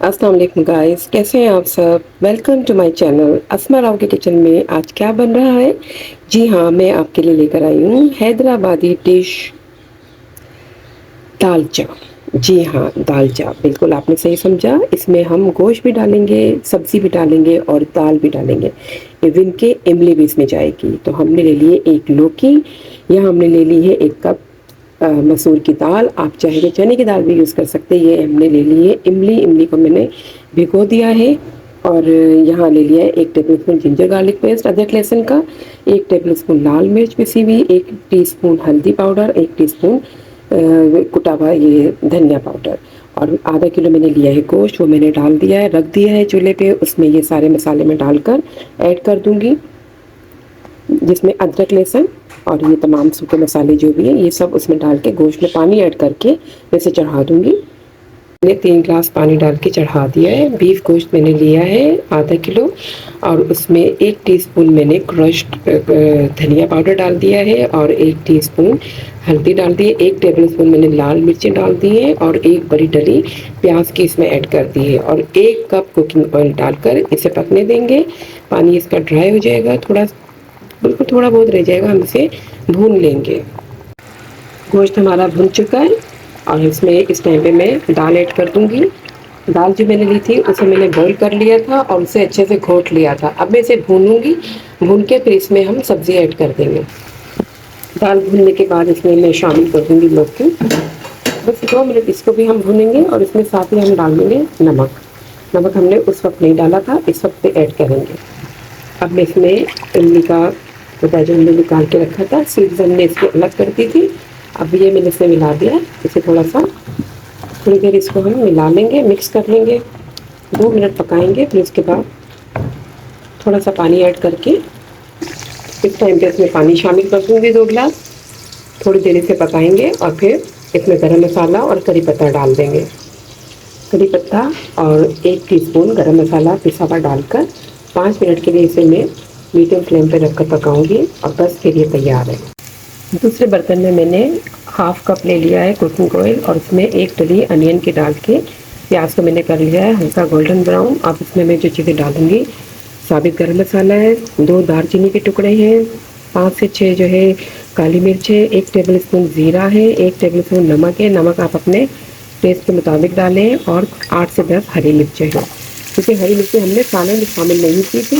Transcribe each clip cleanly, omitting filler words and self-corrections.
अस्सलाम वालेकुम गाइस, कैसे हैं आप सब। वेलकम टू माय चैनल अस्मा राव के किचन में। आज क्या बन रहा है? जी हाँ, मैं आपके लिए लेकर आई हूँ हैदराबादी डिश दाल चाप। जी हाँ, दाल चाप बिल्कुल आपने सही समझा। इसमें हम गोश्त भी डालेंगे, सब्जी भी डालेंगे और दाल भी डालेंगे। इवन के इमली भी इसमें जाएगी। तो हमने ले लिए एक लौकी, यहाँ हमने ले ली है 1 कप मसूर की दाल। आप चाहे तो चने की दाल भी यूज़ कर सकते हैं। ये हमने ले ली है इमली, इमली को मैंने भिगो दिया है। और यहाँ ले लिया है 1 table spoon ginger garlic paste अदरक लहसुन का, 1 टेबल स्पून लाल मिर्च पिसी हुई, 1 टीस्पून हल्दी पाउडर, 1 टीस्पून कुटा हुआ ये धनिया पाउडर। और आधा किलो मैंने लिया है गोश्त, वो मैंने डाल दिया है, रख दिया है चूल्हे पे। उसमें ये सारे मसाले मैं डालकर ऐड कर दूंगी, जिसमें अदरक लहसुन और ये तमाम सूखे मसाले जो भी है ये सब उसमें डाल के गोश्त में पानी ऐड करके वैसे चढ़ा दूंगी। मैंने 3 ग्लास पानी डाल के चढ़ा दिया है। बीफ गोश्त मैंने लिया है आधा किलो, और उसमें 1 टीस्पून मैंने क्रश्ड धनिया पाउडर डाल दिया है और 1 टीस्पून हल्दी डाल दी है, 1 टेबल स्पून मैंने लाल मिर्चें डाल दी है और 1 बड़ी डली प्याज की इसमें ऐड कर दी है, और 1 कप कुकिंग ऑयल डालकर इसे पकने देंगे। पानी इसका ड्राई हो जाएगा, बिल्कुल थोड़ा बहुत रह जाएगा, हम इसे भून लेंगे। गोश्त हमारा भुन चुका है और इसमें इस टाइम पे मैं दाल ऐड कर दूंगी। दाल जो मैंने ली थी उसे मैंने बॉईल कर लिया था और उसे अच्छे से घोट लिया था। अब मैं इसे भूनूंगी, भून के फिर इसमें हम सब्ज़ी ऐड कर देंगे। दाल भूनने के बाद इसमें मैं शामिल कर दूंगी लौकी। बस 2 मिनट इसको भी हम भूनेंगे और इसमें साथ ही हम डाल देंगे नमक। नमक हमने उस वक्त नहीं डाला था, इस वक्त पे ऐड करेंगे। अब मैं इसमें इमली का पता जो हमने निकाल के रखा था, सीड्स हमने इसको अलग कर दी थी। अब ये मैंने इसमें मिला दिया। इसे थोड़ी देर इसको हम मिला लेंगे, मिक्स कर लेंगे, 2 मिनट पकाएंगे। फिर उसके बाद थोड़ा सा पानी ऐड करके इस टाइम पे इसमें पानी शामिल कर दूँगी 2 गिलास। थोड़ी देर इसे पकाएंगे और फिर इसमें गरम मसाला और करी पत्ता डाल देंगे। करी पत्ता और 1 टीस्पून गरम मसाला पिसा हुआ डालकर 5 मिनट के लिए इसे मैं मीडियम फ्लेम पे रखकर पकाऊंगी और बस फिर ये तैयार है। दूसरे बर्तन में मैंने हाफ कप ले लिया है कुकिंग ऑयल और उसमें 1 डली अनियन की डाल के प्याज को मैंने कर लिया है हल्का गोल्डन ब्राउन। अब इसमें मैं जो चीज़ें डालूंगी, साबित गरम मसाला है, 2 दालचीनी के टुकड़े हैं, 5 से 6 जो है काली मिर्च है, 1 टेबल स्पून ज़ीरा है, 1 टेबल स्पून नमक है, नमक आप अपने टेस्ट के मुताबिक डालें, और 8 से 10 हरी मिर्चें हैं। क्योंकि हरी मिर्चें हमने सालन में शामिल नहीं की थी,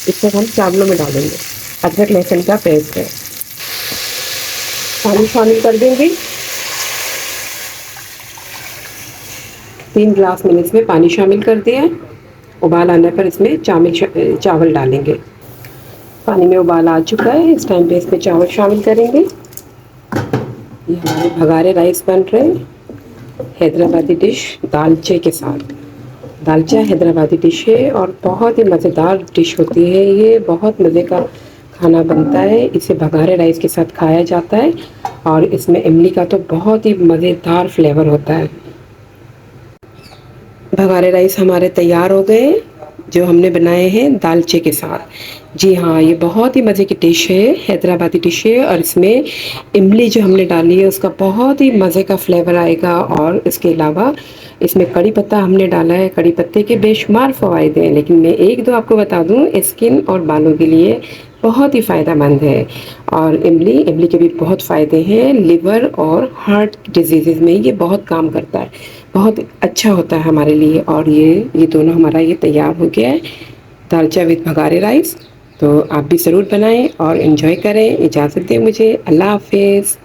इसको हम चावलों में डालेंगे। अदरक लहसुन का पेस्ट है, पानी शामिल कर देंगे। 3 ग्लास मैंने इसमें पानी शामिल कर दिया है। उबाल आने पर इसमें चावल डालेंगे। पानी में उबाल आ चुका है, इस टाइम पे इसमें चावल शामिल करेंगे। ये हमारे भगारे राइस बन रहे हैं, हैदराबादी डिश दालचे के साथ। दालचा हैदराबादी डिश है और बहुत ही मज़ेदार डिश होती है। ये बहुत मज़े का खाना बनता है, इसे भगारे राइस के साथ खाया जाता है और इसमें इमली का तो बहुत ही मज़ेदार फ्लेवर होता है। भगारे राइस हमारे तैयार हो गए जो हमने बनाए हैं दालचे के साथ। जी हाँ, ये बहुत ही मज़े की डिश है, हैदराबादी डिश है, और इसमें इमली जो हमने डाली है उसका बहुत ही मज़े का फ्लेवर आएगा। और इसके अलावा इसमें कड़ी पत्ता हमने डाला है। कड़ी पत्ते के बेशुमार फ़वाइद हैं, लेकिन मैं 1-2 आपको बता दूं, स्किन और बालों के लिए बहुत ही फ़ायदेमंद है। और इमली के भी बहुत फ़ायदे हैं, लिवर और हार्ट डिजीज़ में ये बहुत काम करता है, बहुत अच्छा होता है हमारे लिए। और ये दोनों हमारा ये तैयार हो गया है, दालचा विद भगारे राइस। तो आप भी ज़रूर बनाएं और इन्जॉय करें। इजाज़त दें मुझे, अल्लाह हाफिज़।